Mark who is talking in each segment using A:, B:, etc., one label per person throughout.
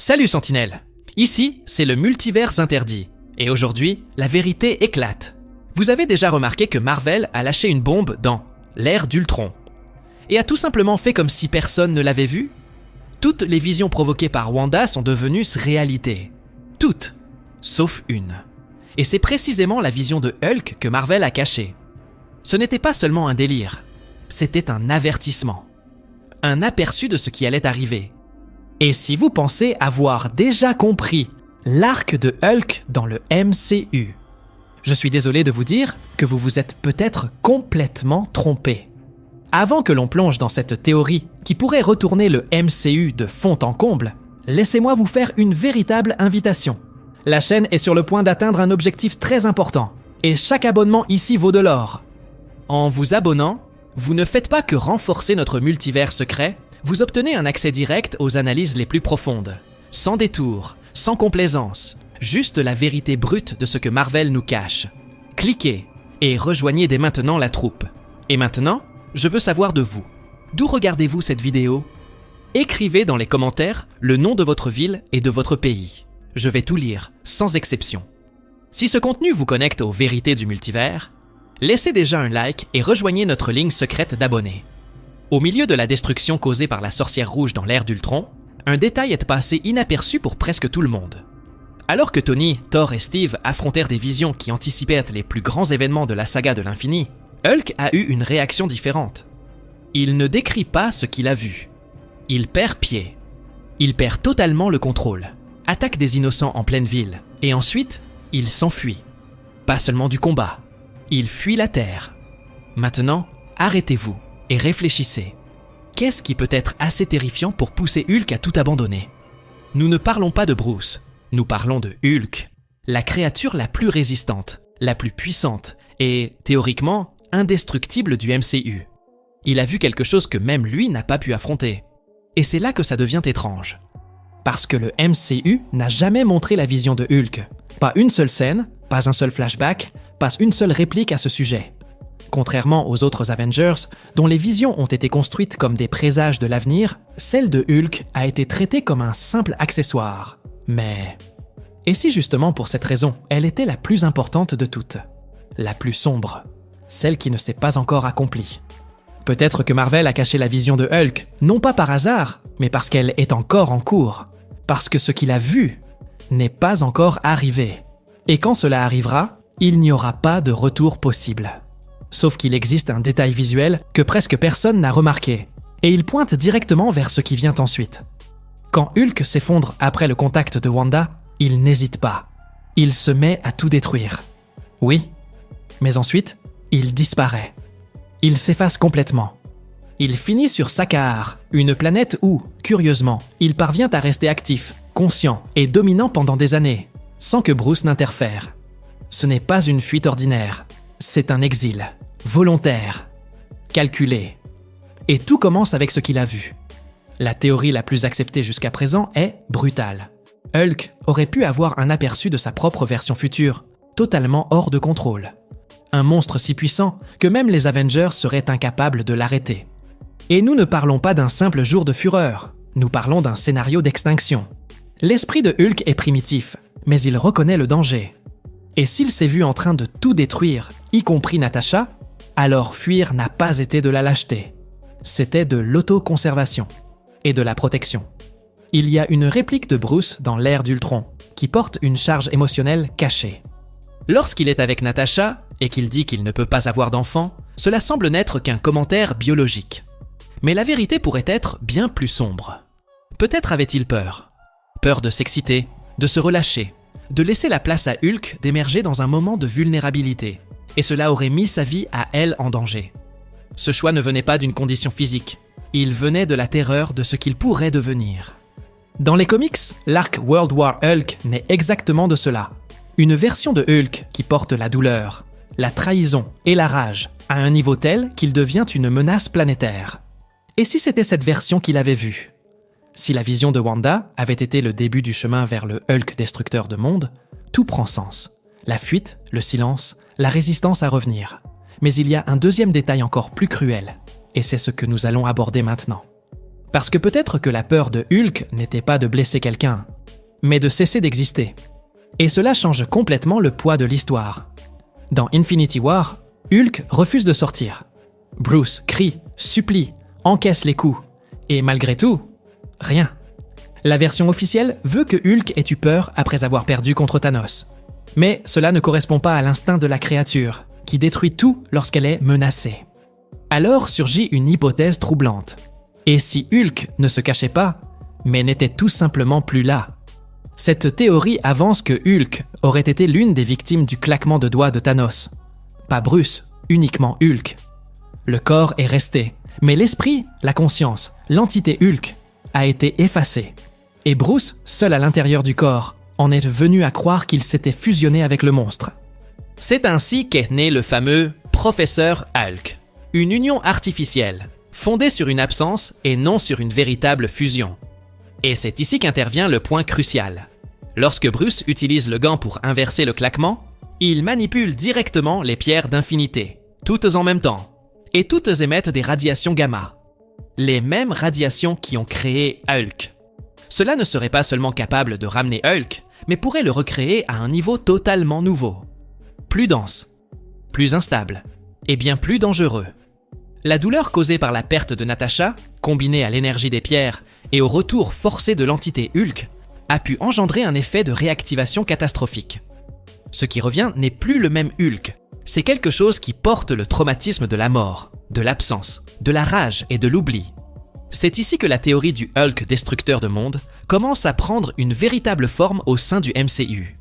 A: Salut Sentinelle. Ici, c'est le multivers interdit. Et aujourd'hui, la vérité éclate. Vous avez déjà remarqué que Marvel a lâché une bombe dans l'ère d'Ultron et a tout simplement fait comme si personne ne l'avait vu? Toutes les visions provoquées par Wanda sont devenues réalité. Toutes, sauf une. Et c'est précisément la vision de Hulk que Marvel a cachée. Ce n'était pas seulement un délire, c'était un avertissement. Un aperçu de ce qui allait arriver. Et si vous pensez avoir déjà compris l'arc de Hulk dans le MCU, je suis désolé de vous dire que vous vous êtes peut-être complètement trompé. Avant que l'on plonge dans cette théorie qui pourrait retourner le MCU de fond en comble, laissez-moi vous faire une véritable invitation. La chaîne est sur le point d'atteindre un objectif très important, et chaque abonnement ici vaut de l'or. En vous abonnant, vous ne faites pas que renforcer notre multivers secret, vous obtenez un accès direct aux analyses les plus profondes, sans détour, sans complaisance, juste la vérité brute de ce que Marvel nous cache. Cliquez et rejoignez dès maintenant la troupe. Et maintenant, je veux savoir de vous. D'où regardez-vous cette vidéo? Écrivez dans les commentaires le nom de votre ville et de votre pays. Je vais tout lire, sans exception. Si ce contenu vous connecte aux vérités du multivers, laissez déjà un like et rejoignez notre ligne secrète d'abonnés. Au milieu de la destruction causée par la sorcière rouge dans l'ère d'Ultron, un détail est passé inaperçu pour presque tout le monde. Alors que Tony, Thor et Steve affrontèrent des visions qui anticipaient les plus grands événements de la saga de l'infini, Hulk a eu une réaction différente. Il ne décrit pas ce qu'il a vu. Il perd pied. Il perd totalement le contrôle, attaque des innocents en pleine ville, et ensuite, il s'enfuit. Pas seulement du combat, il fuit la Terre. Maintenant, arrêtez-vous et réfléchissez. Qu'est-ce qui peut être assez terrifiant pour pousser Hulk à tout abandonner? Nous ne parlons pas de Bruce, nous parlons de Hulk, la créature la plus résistante, la plus puissante et, théoriquement, indestructible du MCU. Il a vu quelque chose que même lui n'a pas pu affronter. Et c'est là que ça devient étrange. Parce que le MCU n'a jamais montré la vision de Hulk. Pas une seule scène, pas un seul flashback, pas une seule réplique à ce sujet. Contrairement aux autres Avengers, dont les visions ont été construites comme des présages de l'avenir, celle de Hulk a été traitée comme un simple accessoire. Mais... Et si justement pour cette raison, elle était la plus importante de toutes? La plus sombre. Celle qui ne s'est pas encore accomplie. Peut-être que Marvel a caché la vision de Hulk, non pas par hasard, mais parce qu'elle est encore en cours. Parce que ce qu'il a vu n'est pas encore arrivé. Et quand cela arrivera, il n'y aura pas de retour possible. Sauf qu'il existe un détail visuel que presque personne n'a remarqué, et il pointe directement vers ce qui vient ensuite. Quand Hulk s'effondre après le contact de Wanda, il n'hésite pas. Il se met à tout détruire. Oui, mais ensuite, il disparaît. Il s'efface complètement. Il finit sur Sakaar, une planète où, curieusement, il parvient à rester actif, conscient et dominant pendant des années, sans que Bruce n'interfère. Ce n'est pas une fuite ordinaire, c'est un exil, volontaire, calculé. Et tout commence avec ce qu'il a vu. La théorie la plus acceptée jusqu'à présent est brutale. Hulk aurait pu avoir un aperçu de sa propre version future, totalement hors de contrôle. Un monstre si puissant que même les Avengers seraient incapables de l'arrêter. Et nous ne parlons pas d'un simple jour de fureur, nous parlons d'un scénario d'extinction. L'esprit de Hulk est primitif, mais il reconnaît le danger. Et s'il s'est vu en train de tout détruire, y compris Natasha, alors fuir n'a pas été de la lâcheté. C'était de l'autoconservation et de la protection. Il y a une réplique de Bruce dans l'ère d'Ultron qui porte une charge émotionnelle cachée. Lorsqu'il est avec Natasha et qu'il dit qu'il ne peut pas avoir d'enfant, cela semble n'être qu'un commentaire biologique. Mais la vérité pourrait être bien plus sombre. Peut-être avait-il peur. Peur de s'exciter, de se relâcher, de laisser la place à Hulk d'émerger dans un moment de vulnérabilité. Et cela aurait mis sa vie à elle en danger. Ce choix ne venait pas d'une condition physique. Il venait de la terreur de ce qu'il pourrait devenir. Dans les comics, l'arc World War Hulk naît exactement de cela. Une version de Hulk qui porte la douleur, la trahison et la rage à un niveau tel qu'il devient une menace planétaire. Et si c'était cette version qu'il avait vue? Si la vision de Wanda avait été le début du chemin vers le Hulk destructeur de monde, tout prend sens. La fuite, le silence, la résistance à revenir. Mais il y a un deuxième détail encore plus cruel, et c'est ce que nous allons aborder maintenant. Parce que peut-être que la peur de Hulk n'était pas de blesser quelqu'un, mais de cesser d'exister. Et cela change complètement le poids de l'histoire. Dans Infinity War, Hulk refuse de sortir. Bruce crie, supplie, encaisse les coups. Et malgré tout, rien. La version officielle veut que Hulk ait eu peur après avoir perdu contre Thanos. Mais cela ne correspond pas à l'instinct de la créature, qui détruit tout lorsqu'elle est menacée. Alors surgit une hypothèse troublante. Et si Hulk ne se cachait pas, mais n'était tout simplement plus là? Cette théorie avance que Hulk aurait été l'une des victimes du claquement de doigts de Thanos. Pas Bruce, uniquement Hulk. Le corps est resté, mais l'esprit, la conscience, l'entité Hulk, a été effacé. Et Bruce, seul à l'intérieur du corps, en est venu à croire qu'il s'était fusionné avec le monstre. C'est ainsi qu'est né le fameux Professeur Hulk, une union artificielle, fondée sur une absence et non sur une véritable fusion. Et c'est ici qu'intervient le point crucial. Lorsque Bruce utilise le gant pour inverser le claquement, il manipule directement les pierres d'infinité, toutes en même temps, et toutes émettent des radiations gamma. Les mêmes radiations qui ont créé Hulk. Cela ne serait pas seulement capable de ramener Hulk, mais pourrait le recréer à un niveau totalement nouveau. Plus dense, plus instable, et bien plus dangereux. La douleur causée par la perte de Natasha, combinée à l'énergie des pierres et au retour forcé de l'entité Hulk, a pu engendrer un effet de réactivation catastrophique. Ce qui revient n'est plus le même Hulk, c'est quelque chose qui porte le traumatisme de la mort, de l'absence, de la rage et de l'oubli. C'est ici que la théorie du Hulk destructeur de monde commence à prendre une véritable forme au sein du MCU.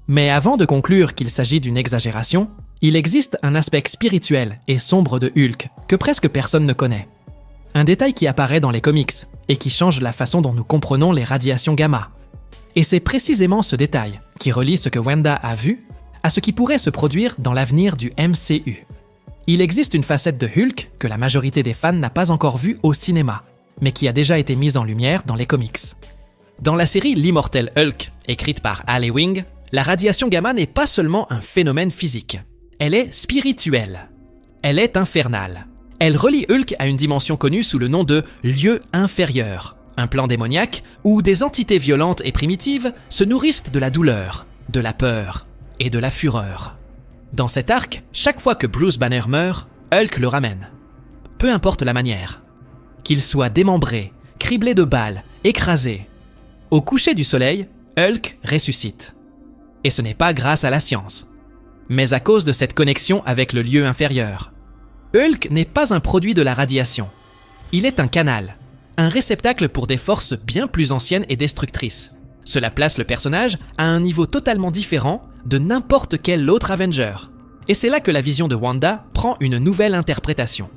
A: Mais avant de conclure qu'il s'agit d'une exagération, il existe un aspect spirituel et sombre de Hulk que presque personne ne connaît. Un détail qui apparaît dans les comics et qui change la façon dont nous comprenons les radiations gamma. Et c'est précisément ce détail qui relie ce que Wanda a vu à ce qui pourrait se produire dans l'avenir du MCU. Il existe une facette de Hulk que la majorité des fans n'a pas encore vue au cinéma, mais qui a déjà été mise en lumière dans les comics. Dans la série L'Immortel Hulk, écrite par Al Ewing, la radiation gamma n'est pas seulement un phénomène physique. Elle est spirituelle. Elle est infernale. Elle relie Hulk à une dimension connue sous le nom de lieu inférieur, un plan démoniaque où des entités violentes et primitives se nourrissent de la douleur, de la peur et de la fureur. Dans cet arc, chaque fois que Bruce Banner meurt, Hulk le ramène. Peu importe la manière. Qu'il soit démembré, criblé de balles, écrasé. Au coucher du soleil, Hulk ressuscite. Et ce n'est pas grâce à la science, mais à cause de cette connexion avec le lieu inférieur. Hulk n'est pas un produit de la radiation. Il est un canal, un réceptacle pour des forces bien plus anciennes et destructrices. Cela place le personnage à un niveau totalement différent de n'importe quel autre Avenger. Et c'est là que la vision de Wanda prend une nouvelle interprétation.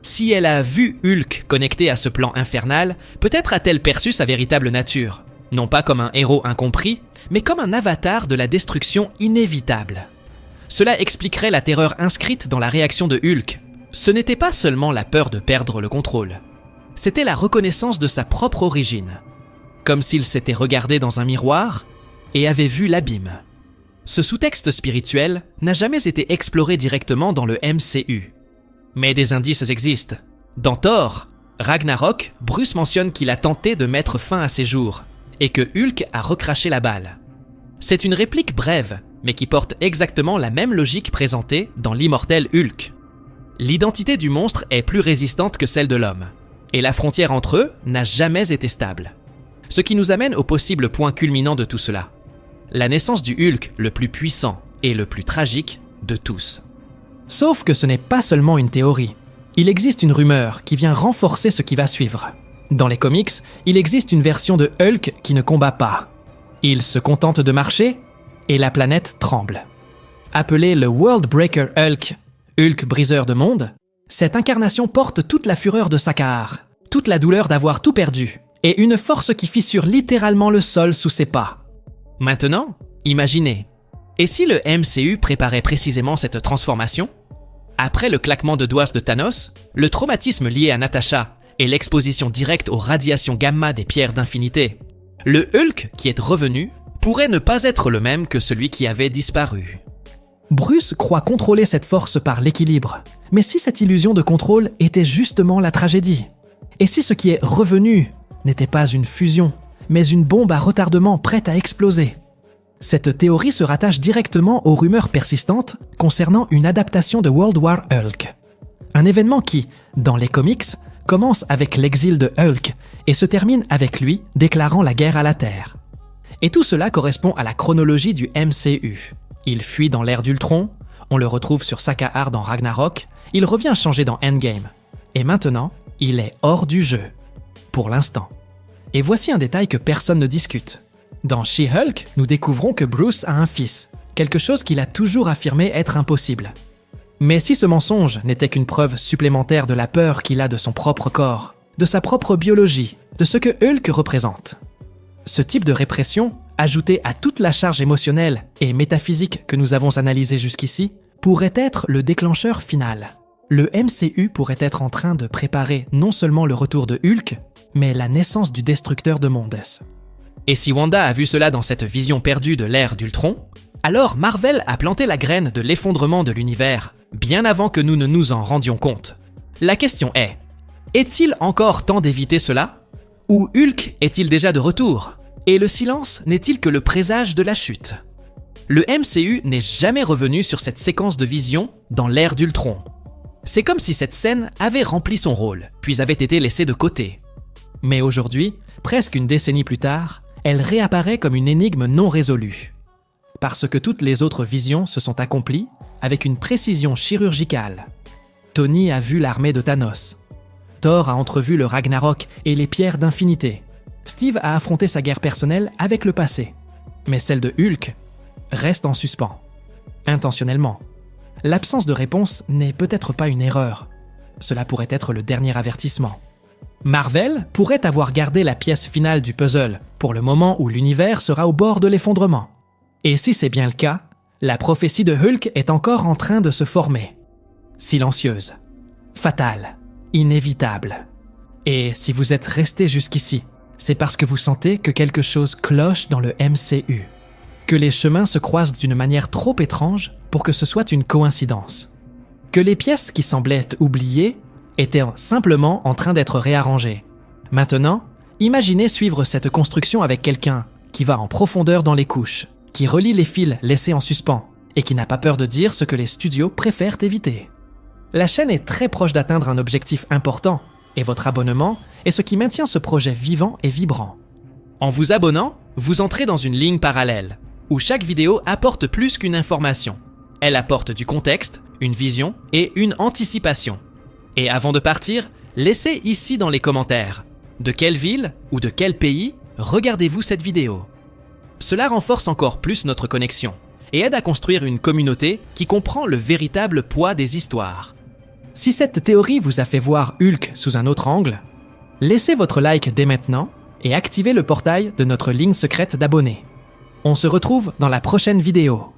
A: Si elle a vu Hulk connecté à ce plan infernal, peut-être a-t-elle perçu sa véritable nature, non pas comme un héros incompris, mais comme un avatar de la destruction inévitable. Cela expliquerait la terreur inscrite dans la réaction de Hulk. Ce n'était pas seulement la peur de perdre le contrôle, c'était la reconnaissance de sa propre origine, comme s'il s'était regardé dans un miroir et avait vu l'abîme. Ce sous-texte spirituel n'a jamais été exploré directement dans le MCU. Mais des indices existent. Dans Thor, Ragnarok, Bruce mentionne qu'il a tenté de mettre fin à ses jours et que Hulk a recraché la balle. C'est une réplique brève, mais qui porte exactement la même logique présentée dans l'Immortel Hulk. L'identité du monstre est plus résistante que celle de l'homme, et la frontière entre eux n'a jamais été stable. Ce qui nous amène au possible point culminant de tout cela. La naissance du Hulk le plus puissant et le plus tragique de tous. Sauf que ce n'est pas seulement une théorie. Il existe une rumeur qui vient renforcer ce qui va suivre. Dans les comics, il existe une version de Hulk qui ne combat pas. Il se contente de marcher et la planète tremble. Appelé le World Breaker Hulk, Hulk briseur de monde, cette incarnation porte toute la fureur de Sakaar, toute la douleur d'avoir tout perdu, et une force qui fissure littéralement le sol sous ses pas. Maintenant, imaginez, et si le MCU préparait précisément cette transformation? Après le claquement de doigts de Thanos, le traumatisme lié à Natasha et l'exposition directe aux radiations gamma des pierres d'infinité, le Hulk qui est revenu pourrait ne pas être le même que celui qui avait disparu. Bruce croit contrôler cette force par l'équilibre, mais si cette illusion de contrôle était justement la tragédie? Et si ce qui est revenu n'était pas une fusion, mais une bombe à retardement prête à exploser. Cette théorie se rattache directement aux rumeurs persistantes concernant une adaptation de World War Hulk. Un événement qui, dans les comics, commence avec l'exil de Hulk et se termine avec lui déclarant la guerre à la Terre. Et tout cela correspond à la chronologie du MCU. Il fuit dans l'ère d'Ultron, on le retrouve sur Sakaar dans Ragnarok, il revient changer dans Endgame. Et maintenant, il est hors du jeu. Pour l'instant. Et voici un détail que personne ne discute. Dans She-Hulk, nous découvrons que Bruce a un fils, quelque chose qu'il a toujours affirmé être impossible. Mais si ce mensonge n'était qu'une preuve supplémentaire de la peur qu'il a de son propre corps, de sa propre biologie, de ce que Hulk représente. Ce type de répression, ajouté à toute la charge émotionnelle et métaphysique que nous avons analysée jusqu'ici, pourrait être le déclencheur final. Le MCU pourrait être en train de préparer non seulement le retour de Hulk, mais la naissance du destructeur de mondes. Et si Wanda a vu cela dans cette vision perdue de l'ère d'Ultron, alors Marvel a planté la graine de l'effondrement de l'univers, bien avant que nous ne nous en rendions compte. La question est-il encore temps d'éviter cela? Ou Hulk est-il déjà de retour? Et le silence n'est-il que le présage de la chute? Le MCU n'est jamais revenu sur cette séquence de vision dans l'ère d'Ultron. C'est comme si cette scène avait rempli son rôle, puis avait été laissée de côté. Mais aujourd'hui, presque une décennie plus tard, elle réapparaît comme une énigme non résolue. Parce que toutes les autres visions se sont accomplies avec une précision chirurgicale. Tony a vu l'armée de Thanos. Thor a entrevu le Ragnarok et les pierres d'infinité. Steve a affronté sa guerre personnelle avec le passé. Mais celle de Hulk reste en suspens. Intentionnellement. L'absence de réponse n'est peut-être pas une erreur. Cela pourrait être le dernier avertissement. Marvel pourrait avoir gardé la pièce finale du puzzle pour le moment où l'univers sera au bord de l'effondrement. Et si c'est bien le cas, la prophétie de Hulk est encore en train de se former. Silencieuse, fatale, inévitable. Et si vous êtes resté jusqu'ici, c'est parce que vous sentez que quelque chose cloche dans le MCU. Que les chemins se croisent d'une manière trop étrange pour que ce soit une coïncidence. Que les pièces qui semblaient oubliées étaient simplement en train d'être réarrangées. Maintenant, imaginez suivre cette construction avec quelqu'un qui va en profondeur dans les couches, qui relie les fils laissés en suspens et qui n'a pas peur de dire ce que les studios préfèrent éviter. La chaîne est très proche d'atteindre un objectif important et votre abonnement est ce qui maintient ce projet vivant et vibrant. En vous abonnant, vous entrez dans une ligne parallèle où chaque vidéo apporte plus qu'une information. Elle apporte du contexte, une vision et une anticipation. Et avant de partir, laissez ici dans les commentaires de quelle ville ou de quel pays regardez-vous cette vidéo. Cela renforce encore plus notre connexion et aide à construire une communauté qui comprend le véritable poids des histoires. Si cette théorie vous a fait voir Hulk sous un autre angle, laissez votre like dès maintenant et activez le portail de notre ligne secrète d'abonnés. On se retrouve dans la prochaine vidéo.